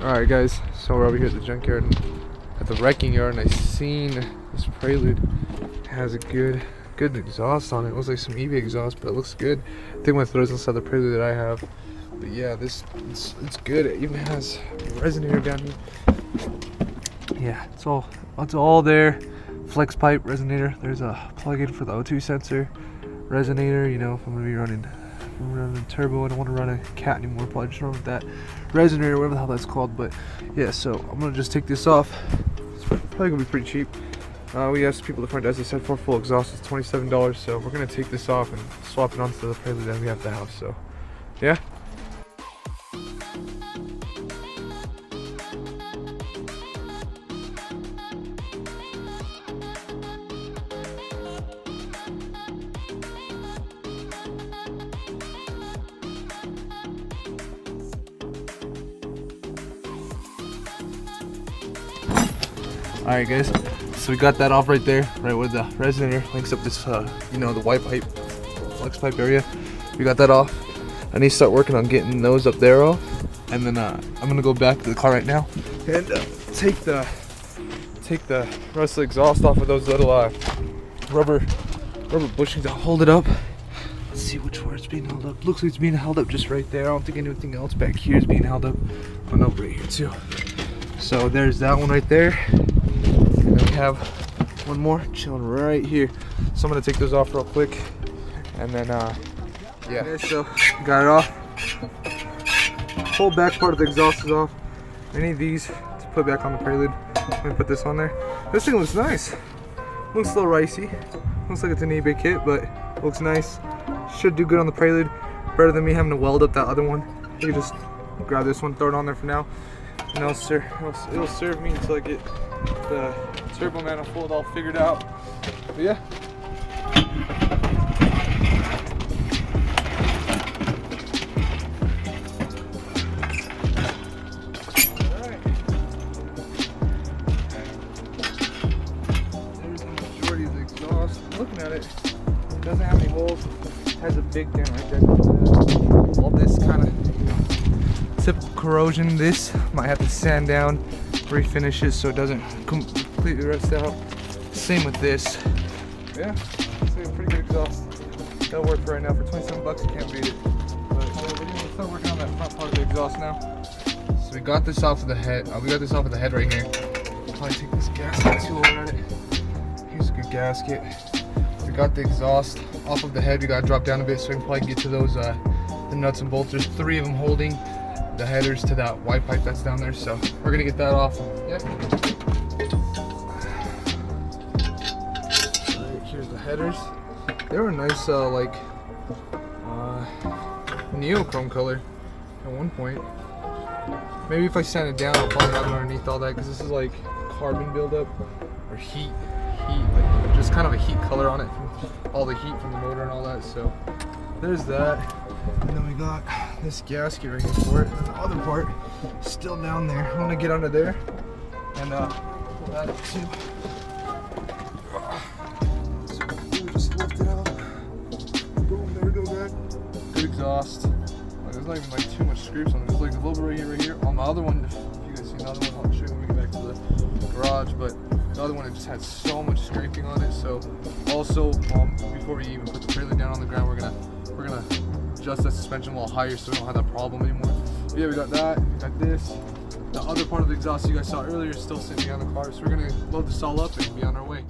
Alright guys, so we're over here at the junkyard, at the wrecking yard, and I seen this Prelude. It has a good exhaust on it. It looks like some eBay exhaust, but it looks good. I think I'm gonna throw this inside the Prelude that I have. But yeah, it's good. It even has a resonator down here. Yeah, it's all there. Flex pipe, resonator. There's a plug-in for the O2 sensor. Resonator, you know, if I'm gonna be running turbo, I don't want to run a cat anymore, probably just run with that resonator, whatever the hell that's called. But yeah, so I'm gonna just take this off. It's probably gonna be pretty cheap. We asked people at the front desk, they said for full exhaust it's $27, so we're gonna take this off and swap it onto the Prelude that we have at the house. So yeah. Alright guys, so we got that off right there, right where the resonator links up this, you know, the white pipe, flex pipe area. We got that off. I need to start working on getting those up there off. And then I'm gonna go back to the car right now and take the rest of the exhaust off of those little rubber bushings that hold it up. Let's see which where it's being held up. Looks like it's being held up just right there. I don't think anything else back here is being held up. Oh no, right here too. So there's that one right there. And then we have one more chilling right here. So I'm gonna take those off real quick, and then yeah. Okay, so got it off. Whole back part of the exhaust is off. I need these to put back on the Prelude. Let me put this on there. This thing looks nice. Looks a little ricey. Looks like it's an eBay kit, but looks nice. Should do good on the Prelude. Better than me having to weld up that other one. You can just grab this one, throw it on there for now, and it'll serve me until I get the turbo manifold all figured out. But yeah. Alright. There's the majority of the exhaust. Looking at it, it doesn't have any holes. It has a big dent right there. All this kind of, you know, typical corrosion. This might have to sand down, refinish it so it doesn't completely rust out. Same with this. Yeah, it's a pretty good exhaust. That'll work for right now. For 27 bucks, you can't beat it. But let's start working on that front part of the exhaust now. So we got this off of the head. We got this off of the head right here. I'll probably take this gasket too over at it. Here's a good gasket. We got the exhaust off of the head. We got to drop down a bit so we can probably get to those the nuts and bolts. There's 3 of them holding the headers to that white pipe that's down there, so we're gonna get that off. Yeah. Alright, here's the headers. They were a nice like neochrome color at one point. Maybe if I sand it down I'll probably have it underneath all that, because this is like carbon buildup or heat, like just kind of a heat color on it from all the heat from the motor and all that. So there's that. And then we got this gasket right here for it, and the other part still down there. I'm gonna get under there and pull that up too. So we just lift it up. Boom, there we go, guys. Good exhaust. Like, there's not even like too much scrapes on it. There's like a little bit right here. On the other one, if you guys see the other one, I'll show you when we get back to the garage. But the other one, it just had so much scraping on it. So also, before we even put the Prelude down on the ground, we're gonna adjust that suspension a little higher so we don't have that problem anymore. But yeah, we got that, we got this. The other part of the exhaust you guys saw earlier is still sitting behind the car, so we're gonna load this all up and be on our way.